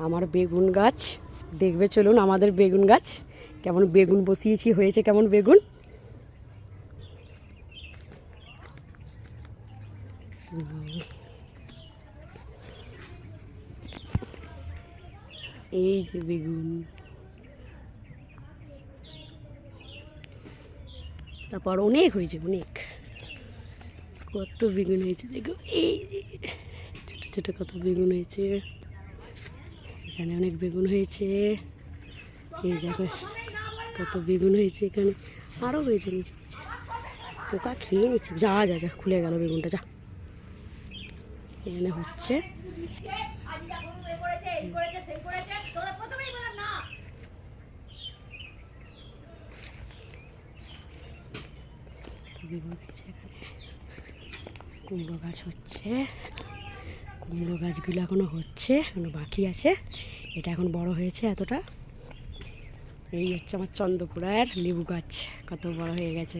আমার বেগুন গাছ দেখবে চলুন, আমাদের বেগুন গাছ কেমন বেগুন বসিয়েছি, হয়েছে কেমন বেগুন। এই যে বেগুন, তারপর অনেক হয়েছে, অনেক কত বেগুন হয়েছে দেখো। এই যে ছোটো ছোটো কত বেগুন হয়েছে, এখানে অনেক বেগুন হয়েছে। এই দেখো কত বেগুন হয়েছে, এখানে আরও হয়েছে নিচে নিচে। পোকা খেয়ে নিচ্ছে, যা যা যা খুলে গেল বেগুনটা, যা। এখানে হচ্ছে বেগুন হয়েছে। এখানে কুমড়ো গাছ হচ্ছে, কুমড়ো গাছগুলো এখনো হচ্ছে, এখনো বাকি আছে। এটা এখন বড় হয়েছে এতটা। এই হচ্ছে আমার চন্দ্রপুরার লেবু গাছ, কত বড় হয়ে গেছে।